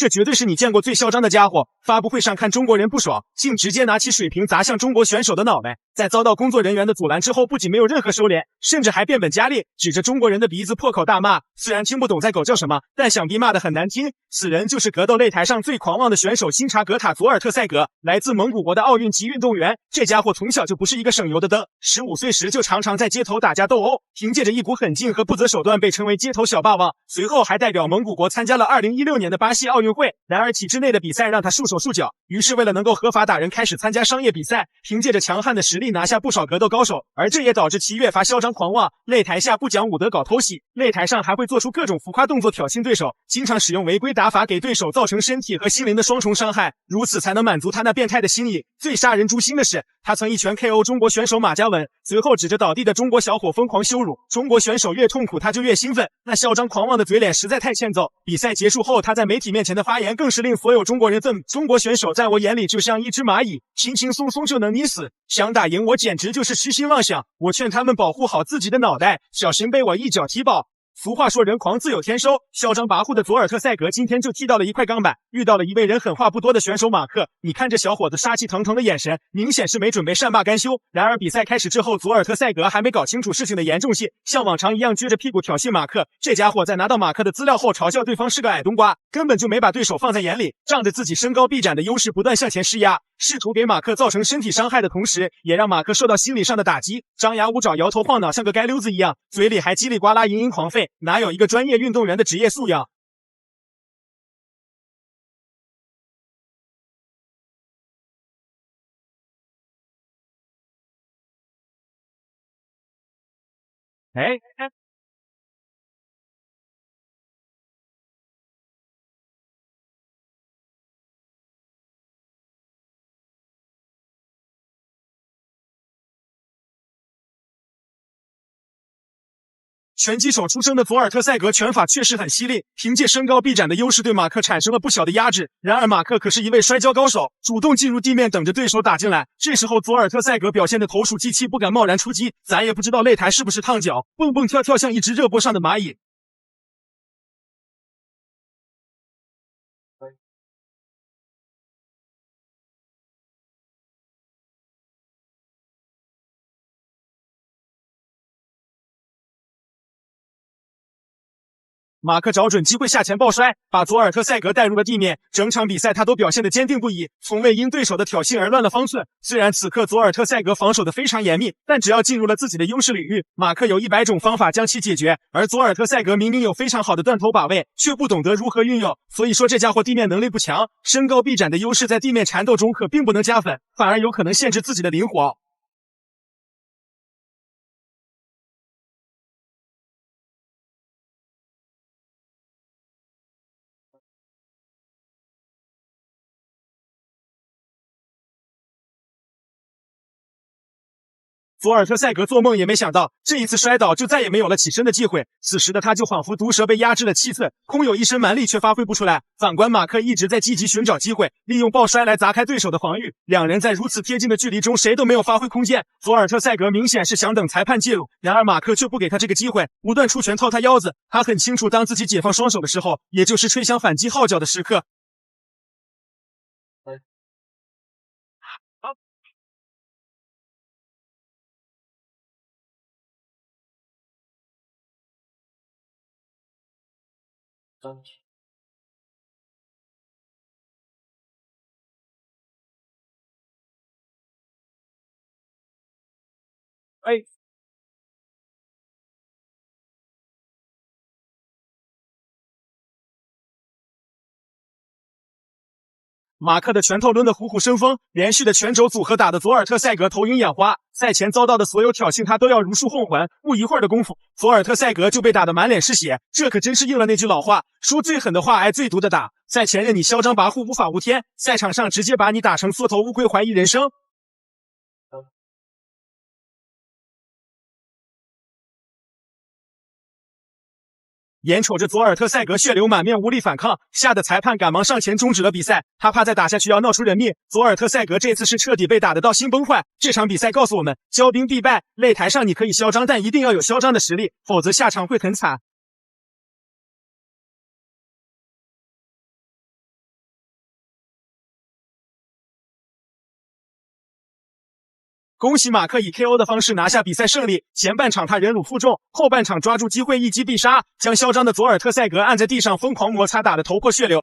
这绝对是你见过最嚣张的家伙。发布会上看中国人不爽，竟直接拿起水瓶砸向中国选手的脑袋。在遭到工作人员的阻拦之后，不仅没有任何收敛，甚至还变本加厉，指着中国人的鼻子破口大骂。虽然听不懂在狗叫什么，但想必骂得很难听。此人就是格斗擂台上最狂妄的选手辛查格塔佐尔特塞格，来自蒙古国的奥运级运动员。这家伙从小就不是一个省油的灯，15岁时就常常在街头打架斗殴，凭借着一股狠劲和不择手段被称为街头小霸王。随后还代表蒙古国参加了2016年的巴西奥运会。然而体制内的比赛让他束手束脚，于是为了能够合法打人，开始参加商业比赛，凭借着强悍的实力拿下不少格斗高手。而这也导致其越发嚣张狂妄，擂台下不讲武德搞偷袭，擂台上还会做出各种浮夸动作挑衅对手，经常使用违规打法给对手造成身体和心灵的双重伤害，如此才能满足他那变态的心理。最杀人诛心的是，他曾一拳 KO 中国选手马嘉文，随后指着倒地的中国小伙疯狂羞辱。中国选手越痛苦他就越兴奋，那嚣张狂妄的嘴脸实在太欠揍。比赛结束后他在媒体面前的发言更是令所有中国人愤怒。中国选手在我眼里就像一只蚂蚁，轻轻松松就能溺死，想打赢我简直就是痴心妄想。我劝他们保护好自己的脑袋，小心被我一脚踢爆。俗话说人狂自有天收，嚣张跋扈的佐尔特塞格今天就踢到了一块钢板，遇到了一位人狠话不多的选手马克。你看这小伙子杀气腾腾的眼神，明显是没准备善罢甘休。然而比赛开始之后，佐尔特塞格还没搞清楚事情的严重性，像往常一样撅着屁股挑衅马克。这家伙在拿到马克的资料后，嘲笑对方是个矮冬瓜，根本就没把对手放在眼里，仗着自己身高臂展的优势不断向前施压，试图给马克造成身体伤害的同时，也让马克受到心理上的打击，张牙舞爪，摇头晃脑，像个街溜子一样，嘴里还叽里呱啦嘤嘤狂吠，哪有一个专业运动员的职业素养？哎，拳击手出身的佐尔特塞格拳法确实很犀利，凭借身高臂展的优势对马克产生了不小的压制。然而马克可是一位摔跤高手，主动进入地面等着对手打进来。这时候佐尔特塞格表现的投鼠忌器，不敢贸然出击，咱也不知道擂台是不是烫脚，蹦蹦跳跳像一只热锅上的蚂蚁。马克找准机会下前抱摔，把佐尔特塞格带入了地面。整场比赛他都表现得坚定不移，从未因对手的挑衅而乱了方寸。虽然此刻佐尔特塞格防守的非常严密，但只要进入了自己的优势领域，马克有100种方法将其解决。而佐尔特塞格明明有非常好的断头把位，却不懂得如何运用。所以说这家伙地面能力不强，身高臂展的优势在地面缠斗中可并不能加分，反而有可能限制自己的灵活。佐尔特塞格做梦也没想到，这一次摔倒就再也没有了起身的机会。此时的他就仿佛毒蛇被压制了7次，空有一身蛮力却发挥不出来。反观马克一直在积极寻找机会，利用抱摔来砸开对手的防御。两人在如此贴近的距离中，谁都没有发挥空间。佐尔特塞格明显是想等裁判介入，然而马克却不给他这个机会，不断出拳掏他腰子。他很清楚，当自己解放双手的时候，也就是吹响反击号角的时刻。哎，马克的拳头抡得虎虎生风，连续的拳肘组合打得佐尔特塞格头晕眼花。赛前遭到的所有挑衅，他都要如数奉还。不一会儿的功夫，佐尔特塞格就被打得满脸是血。这可真是应了那句老话，说最狠的话挨最毒的打。赛前任你嚣张跋扈无法无天，赛场上直接把你打成缩头乌龟，怀疑人生。眼瞅着佐尔特塞格血流满面，无力反抗，吓得裁判赶忙上前终止了比赛。他怕再打下去要闹出人命。佐尔特塞格这次是彻底被打得到心崩坏。这场比赛告诉我们，骄兵必败。擂台上你可以嚣张，但一定要有嚣张的实力，否则下场会很惨。恭喜马克以 KO 的方式拿下比赛胜利。前半场他忍辱负重，后半场抓住机会一击必杀，将嚣张的佐尔特塞格按在地上疯狂摩擦，打得头破血流。